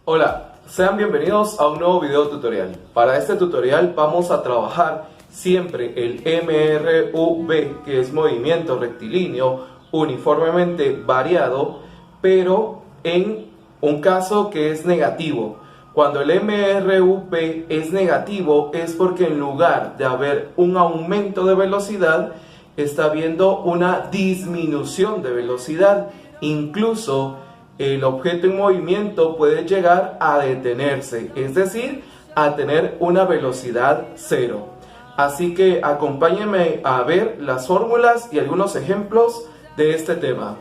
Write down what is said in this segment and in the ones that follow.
Hola, sean bienvenidos a un nuevo video tutorial. Para este tutorial vamos a trabajar siempre el MRUV, que es movimiento rectilíneo uniformemente variado, pero en un caso que es negativo. Cuando el MRUV es negativo es porque en lugar de haber un aumento de velocidad, está habiendo una disminución de velocidad. Incluso el objeto en movimiento puede llegar a detenerse, es decir, a tener una velocidad cero. Así que acompáñenme a ver las fórmulas y algunos ejemplos de este tema.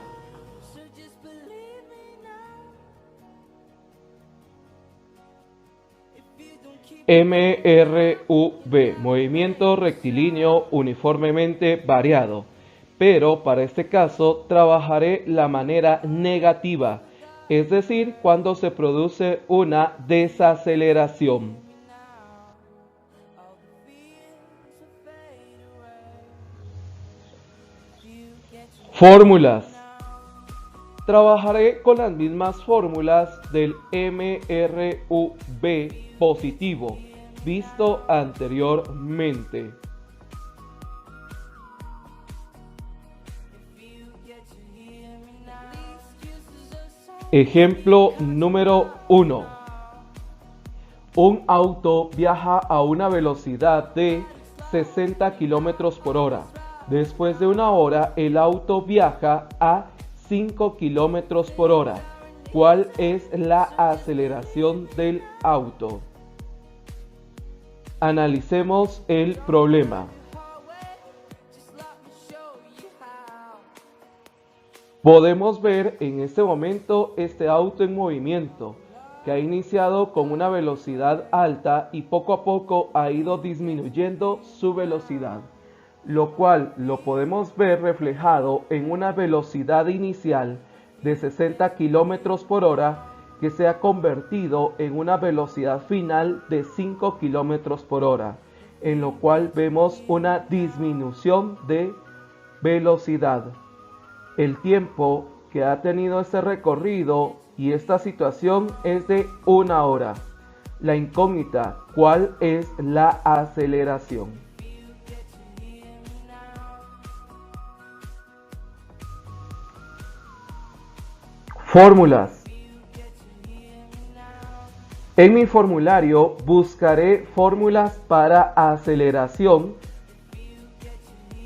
MRUV, movimiento rectilíneo uniformemente variado. Pero para este caso trabajaré la manera negativa, es decir, cuando se produce una desaceleración. Fórmulas. Trabajaré con las mismas fórmulas del MRUV positivo, visto anteriormente. Ejemplo número 1. Un auto viaja a una velocidad de 60 km por hora. Después de una hora, el auto viaja a 5 km por hora. ¿Cuál es la aceleración del auto? Analicemos el problema. Podemos ver en este momento este auto en movimiento, que ha iniciado con una velocidad alta y poco a poco ha ido disminuyendo su velocidad, lo cual lo podemos ver reflejado en una velocidad inicial de 60 km por hora que se ha convertido en una velocidad final de 5 km por hora, en lo cual vemos una disminución de velocidad. El tiempo que ha tenido este recorrido y esta situación es de 1 hora. La incógnita, ¿cuál es la aceleración? Fórmulas. En mi formulario buscaré fórmulas para aceleración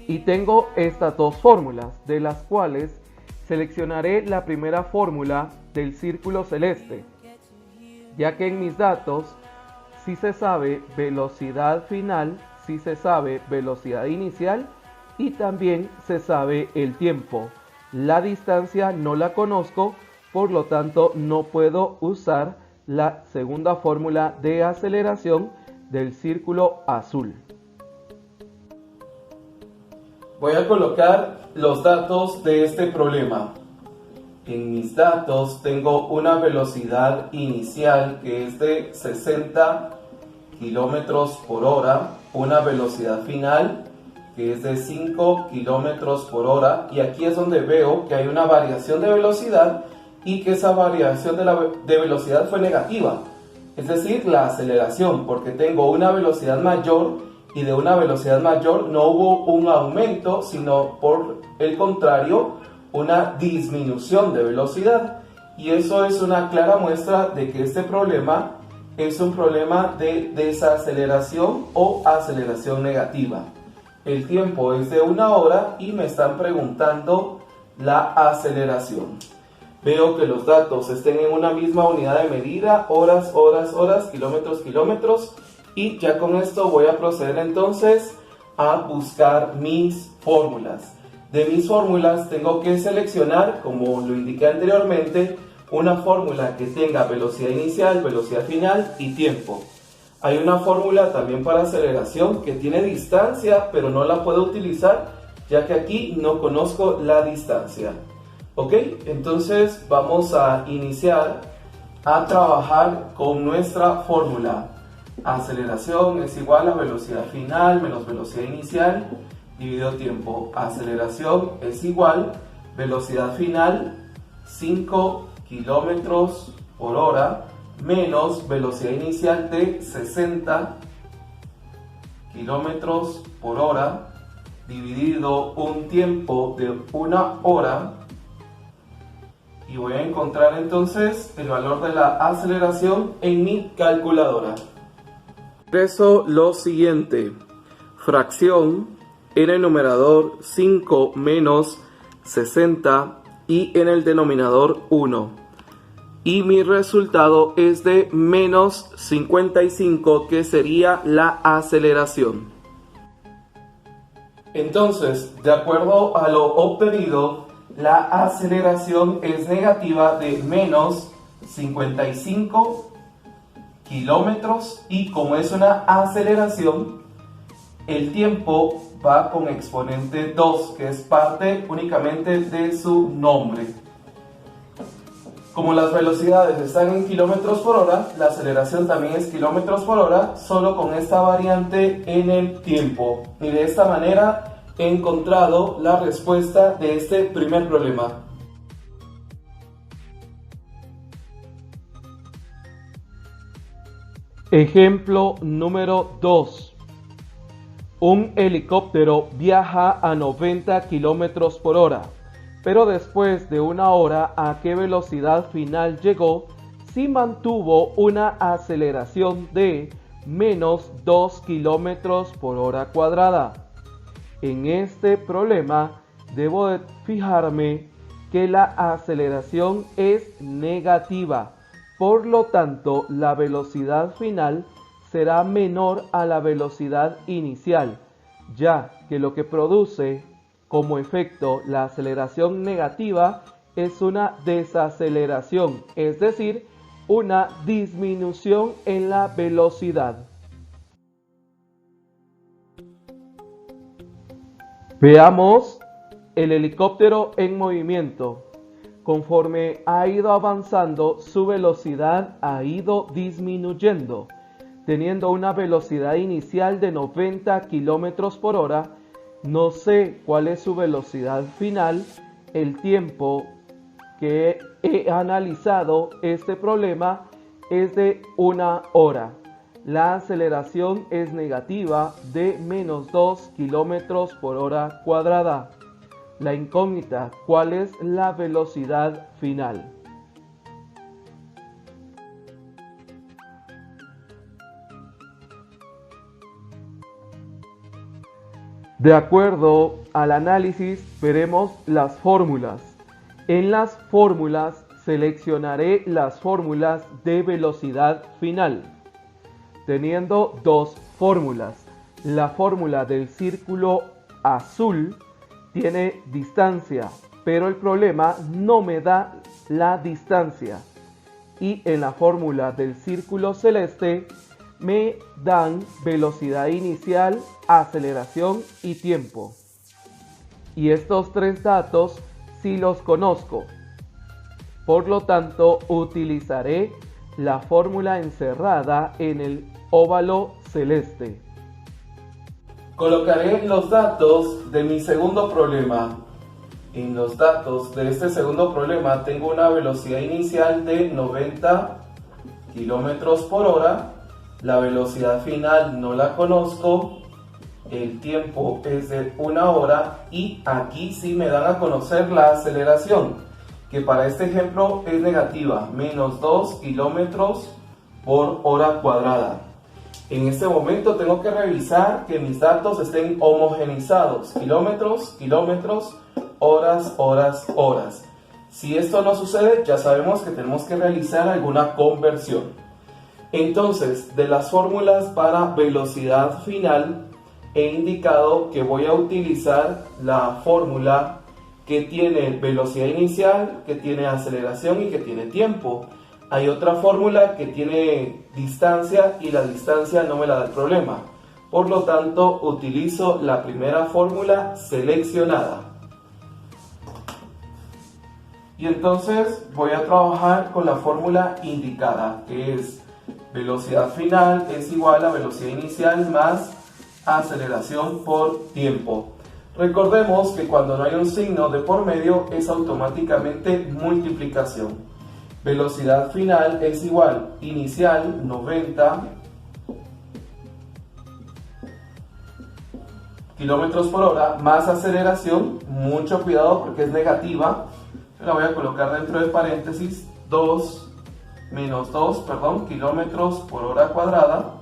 y tengo estas dos fórmulas, de las cuales seleccionaré la primera fórmula del círculo celeste, ya que en mis datos sí se sabe velocidad final, sí se sabe velocidad inicial y también se sabe el tiempo. La distancia no la conozco, por lo tanto no puedo usar la segunda fórmula de aceleración del círculo azul. Voy a colocar los datos de este problema. En mis datos tengo una velocidad inicial que es de 60 km por hora, una velocidad final que es de 5 km por hora, y aquí es donde veo que hay una variación de velocidad y que esa variación de velocidad fue negativa, es decir, la aceleración, porque tengo una velocidad mayor y de una velocidad mayor no hubo un aumento, sino por el contrario, una disminución de velocidad. Y eso es una clara muestra de que este problema es un problema de desaceleración o aceleración negativa. El tiempo es de 1 hora y me están preguntando la aceleración. Veo que los datos estén en una misma unidad de medida, horas, horas, horas, kilómetros, kilómetros. Y ya con esto voy a proceder entonces a buscar mis fórmulas. De mis fórmulas tengo que seleccionar, como lo indiqué anteriormente, una fórmula que tenga velocidad inicial, velocidad final y tiempo. Hay una fórmula también para aceleración que tiene distancia, pero no la puedo utilizar ya que aquí no conozco la distancia. Ok, entonces vamos a iniciar a trabajar con nuestra fórmula. Aceleración es igual a velocidad final menos velocidad inicial dividido tiempo. Aceleración es igual velocidad final 5 kilómetros por hora menos velocidad inicial de 60 kilómetros por hora dividido un tiempo de 1 hora, y voy a encontrar entonces el valor de la aceleración en mi calculadora. Expreso lo siguiente: fracción en el numerador 5 menos 60 y en el denominador 1. Y mi resultado es de menos 55, que sería la aceleración. Entonces, de acuerdo a lo obtenido, la aceleración es negativa de menos 55 kilómetros, y como es una aceleración, el tiempo va con exponente 2, que es parte únicamente de su nombre. Como las velocidades están en kilómetros por hora, la aceleración también es kilómetros por hora, solo con esta variante en el tiempo. Y de esta manera he encontrado la respuesta de este primer problema. Ejemplo número 2. Un helicóptero viaja a 90 kilómetros por hora. Pero después de 1 hora, ¿a qué velocidad final llegó si mantuvo una aceleración de menos 2 kilómetros por hora cuadrada? En este problema debo de fijarme que la aceleración es negativa, por lo tanto la velocidad final será menor a la velocidad inicial, ya que lo que produce como efecto la aceleración negativa es una desaceleración, es decir, una disminución en la velocidad. Veamos el helicóptero en movimiento. Conforme ha ido avanzando, su velocidad ha ido disminuyendo, teniendo una velocidad inicial de 90 kilómetros por hora. No sé cuál es su velocidad final. El tiempo que he analizado este problema es de 1 hora. La aceleración es negativa de menos 2 kilómetros por hora cuadrada. La incógnita: ¿cuál es la velocidad final? De acuerdo al análisis, veremos las fórmulas. En las fórmulas seleccionaré las fórmulas de velocidad final, teniendo dos fórmulas. La fórmula del círculo azul tiene distancia, pero el problema no me da la distancia. Y en la fórmula del círculo celeste me dan velocidad inicial, aceleración y tiempo. Y estos tres datos sí los conozco. Por lo tanto, utilizaré la fórmula encerrada en el óvalo celeste. Colocaré los datos de mi segundo problema. En los datos de este segundo problema tengo una velocidad inicial de 90 kilómetros por hora. La velocidad final no la conozco. El tiempo es de 1 hora y aquí sí me dan a conocer la aceleración, que para este ejemplo es negativa, menos 2 kilómetros por hora cuadrada. En este momento tengo que revisar que mis datos estén homogenizados: kilómetros, kilómetros, horas, horas, horas. Si esto no sucede, ya sabemos que tenemos que realizar alguna conversión. Entonces, de las fórmulas para velocidad final, he indicado que voy a utilizar la fórmula que tiene velocidad inicial, que tiene aceleración y que tiene tiempo. Hay otra fórmula que tiene distancia y la distancia no me la da el problema. Por lo tanto, utilizo la primera fórmula seleccionada. Y entonces voy a trabajar con la fórmula indicada, que es Velocidad final es igual a velocidad inicial más aceleración por tiempo. Recordemos que cuando no hay un signo de por medio es automáticamente multiplicación. Velocidad final es igual inicial 90 kilómetros por hora más aceleración, mucho cuidado porque es negativa, la voy a colocar dentro de paréntesis, 2 kilómetros por hora cuadrada,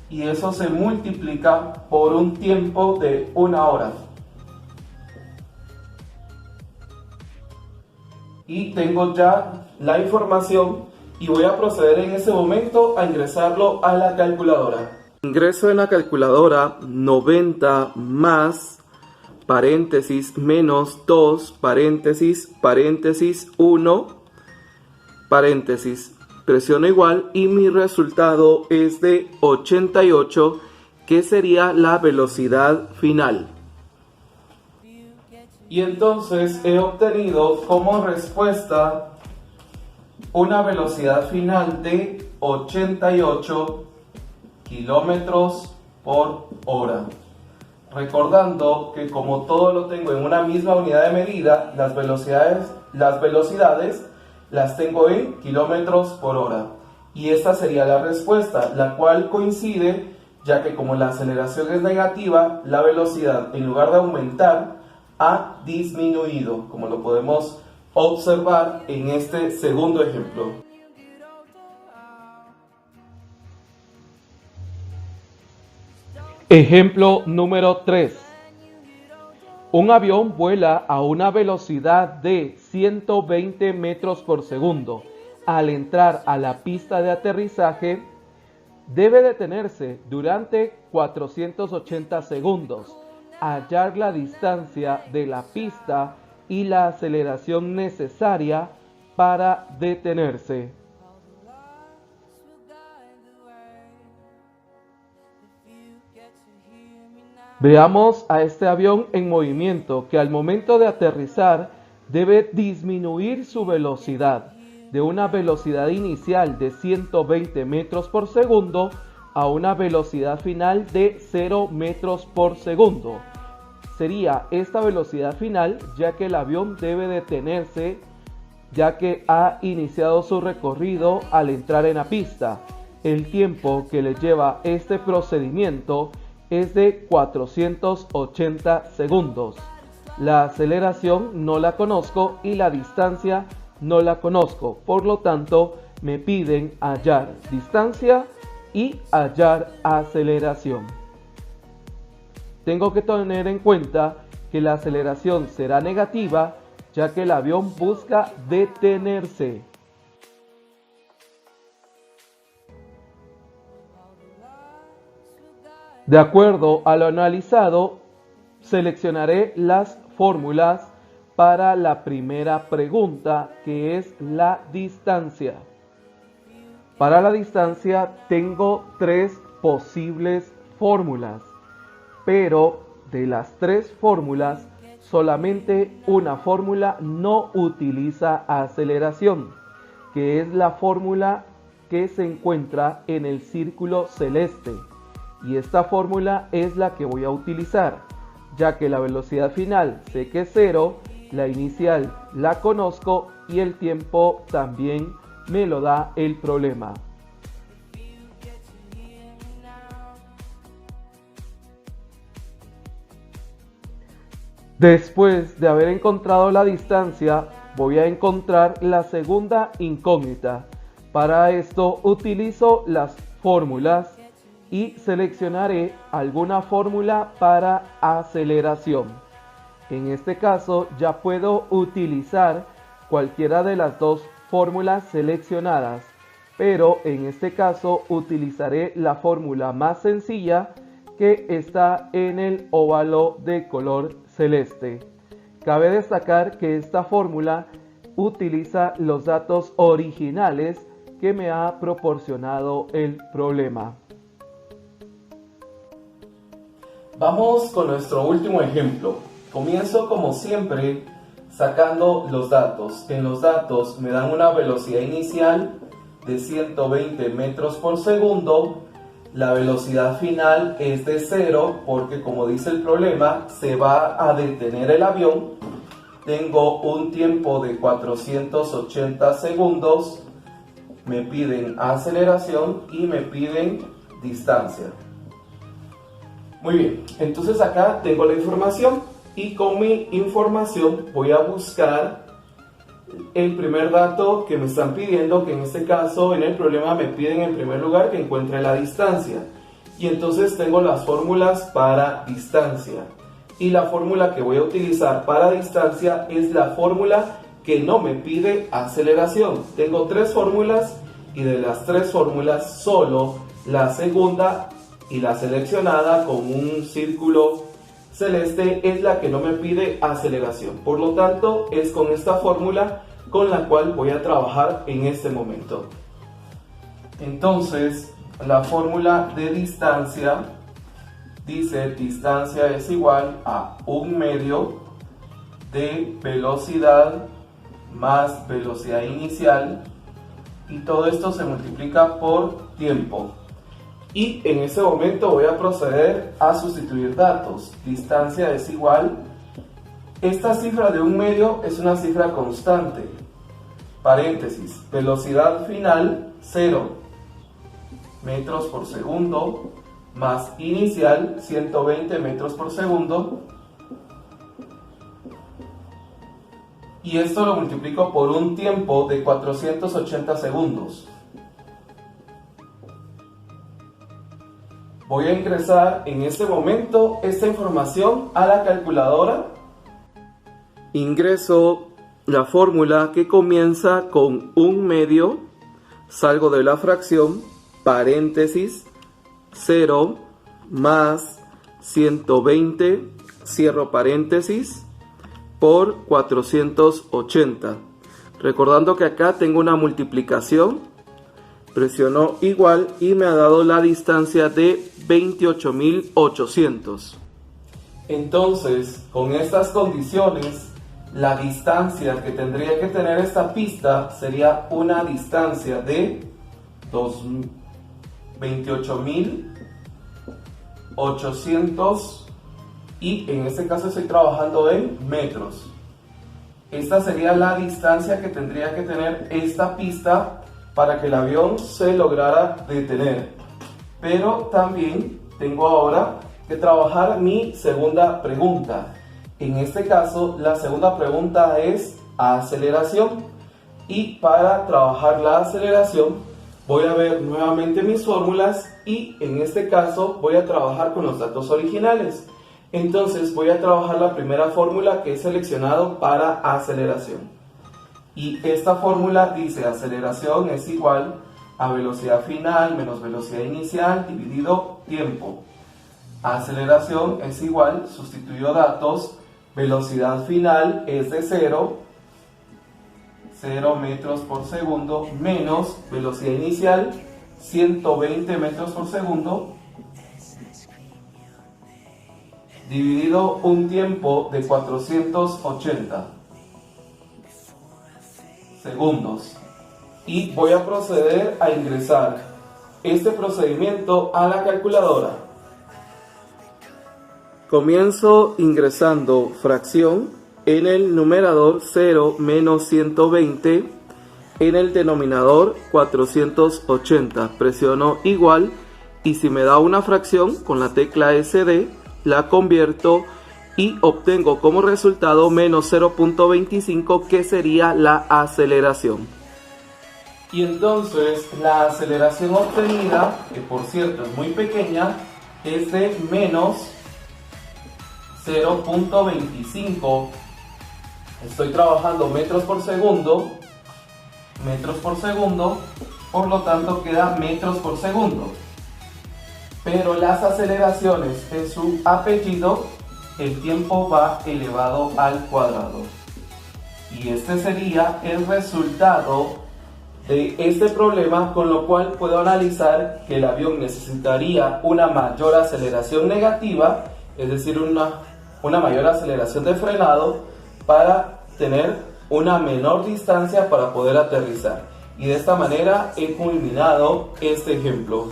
y eso se multiplica por un tiempo de 1 hora. Y tengo ya la información y voy a proceder en ese momento a ingresarlo a la calculadora. Ingreso en la calculadora 90 más paréntesis menos 2 paréntesis 1 paréntesis, presiono igual y mi resultado es de 88, que sería la velocidad final. Y entonces he obtenido como respuesta una velocidad final de 88 kilómetros por hora. Recordando que como todo lo tengo en una misma unidad de medida, las velocidades las tengo en kilómetros por hora. Y esta sería la respuesta, la cual coincide, ya que como la aceleración es negativa, la velocidad en lugar de aumentar ha disminuido, como lo podemos observar en este segundo ejemplo. Ejemplo número 3. Un avión vuela a una velocidad de 120 metros por segundo. Al entrar a la pista de aterrizaje, debe detenerse durante 480 segundos, hallar la distancia de la pista y la aceleración necesaria para detenerse. Veamos a este avión en movimiento que al momento de aterrizar debe disminuir su velocidad de una velocidad inicial de 120 metros por segundo a una velocidad final de 0 metros por segundo. Sería esta velocidad final ya que el avión debe detenerse ya que ha iniciado su recorrido al entrar en la pista. El tiempo que le lleva este procedimiento es de 480 segundos. La aceleración no la conozco y la distancia no la conozco. Por lo tanto, me piden hallar distancia y hallar aceleración. Tengo que tener en cuenta que la aceleración será negativa, ya que el avión busca detenerse. De acuerdo a lo analizado, seleccionaré las fórmulas para la primera pregunta, que es la distancia. Para la distancia tengo 3 posibles fórmulas, pero de las 3 fórmulas, solamente una fórmula no utiliza aceleración, que es la fórmula que se encuentra en el círculo celeste. Y esta fórmula es la que voy a utilizar, ya que la velocidad final sé que es 0, la inicial la conozco y el tiempo también me lo da el problema. Después de haber encontrado la distancia, voy a encontrar la segunda incógnita. Para esto utilizo las fórmulas y seleccionaré alguna fórmula para aceleración. En este caso ya puedo utilizar cualquiera de las 2 fórmulas seleccionadas, pero en este caso utilizaré la fórmula más sencilla que está en el óvalo de color celeste. Cabe destacar que esta fórmula utiliza los datos originales que me ha proporcionado el problema. Vamos con nuestro último ejemplo. Comienzo como siempre sacando los datos. En los datos me dan una velocidad inicial de 120 metros por segundo, la velocidad final es de 0 porque, como dice el problema, se va a detener el avión. Tengo un tiempo de 480 segundos, me piden aceleración y me piden distancia. Muy bien, entonces acá tengo la información y con mi información voy a buscar el primer dato que me están pidiendo, que en este caso en el problema me piden en primer lugar que encuentre la distancia. Y entonces tengo las fórmulas para distancia. Y la fórmula que voy a utilizar para distancia es la fórmula que no me pide aceleración. Tengo tres fórmulas y de las tres fórmulas solo la segunda y la seleccionada con un círculo celeste es la que no me pide aceleración. Por lo tanto, es con esta fórmula con la cual voy a trabajar en este momento. Entonces, la fórmula de distancia dice: distancia es igual a 1/2 de velocidad más velocidad inicial, y todo esto se multiplica por tiempo. Y en ese momento voy a proceder a sustituir datos. Distancia es igual, esta cifra de 1/2 es una cifra constante, paréntesis, velocidad final 0 metros por segundo más inicial 120 metros por segundo, y esto lo multiplico por un tiempo de 480 segundos. Voy a ingresar en este momento esta información a la calculadora. Ingreso la fórmula que comienza con 1/2, salgo de la fracción, paréntesis, 0 más 120, cierro paréntesis, por 480. Recordando que acá tengo una multiplicación, presiono igual y me ha dado la distancia de 28.800. Entonces, con estas condiciones, la distancia que tendría que tener esta pista sería una distancia de 28.800, y en este caso estoy trabajando en metros. Esta sería la distancia que tendría que tener esta pista para que el avión se lograra detener. Pero también tengo ahora que trabajar mi segunda pregunta. En este caso, la segunda pregunta es aceleración. Y para trabajar la aceleración, voy a ver nuevamente mis fórmulas y en este caso voy a trabajar con los datos originales. Entonces voy a trabajar la primera fórmula que he seleccionado para aceleración. Y esta fórmula dice: aceleración es igual a velocidad final menos velocidad inicial dividido tiempo. Aceleración es igual, sustituyo datos, velocidad final es de 0 metros por segundo, menos velocidad inicial 120 metros por segundo, dividido un tiempo de 480 segundos. Y voy a proceder a ingresar este procedimiento a la calculadora. Comienzo ingresando fracción en el numerador 0 menos 120, en el denominador 480. Presiono igual y si me da una fracción con la tecla SD la convierto y obtengo como resultado menos 0.25, que sería la aceleración. Y entonces la aceleración obtenida, que por cierto es muy pequeña, es de menos 0.25. Estoy trabajando metros por segundo, por lo tanto queda metros por segundo. Pero las aceleraciones en su apellido, el tiempo va elevado al cuadrado. Y este sería el resultado de este problema, con lo cual puedo analizar que el avión necesitaría una mayor aceleración negativa, es decir, una mayor aceleración de frenado para tener una menor distancia para poder aterrizar. Y de esta manera he culminado este ejemplo.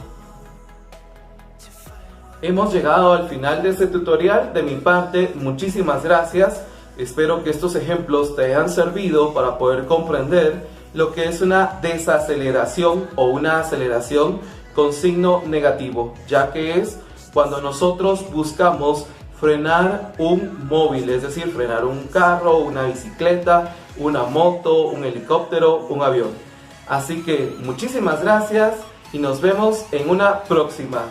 Hemos llegado al final de este tutorial. De mi parte, muchísimas gracias. Espero que estos ejemplos te hayan servido para poder comprender lo que es una desaceleración o una aceleración con signo negativo, ya que es cuando nosotros buscamos frenar un móvil, es decir, frenar un carro, una bicicleta, una moto, un helicóptero, un avión. Así que muchísimas gracias y nos vemos en una próxima.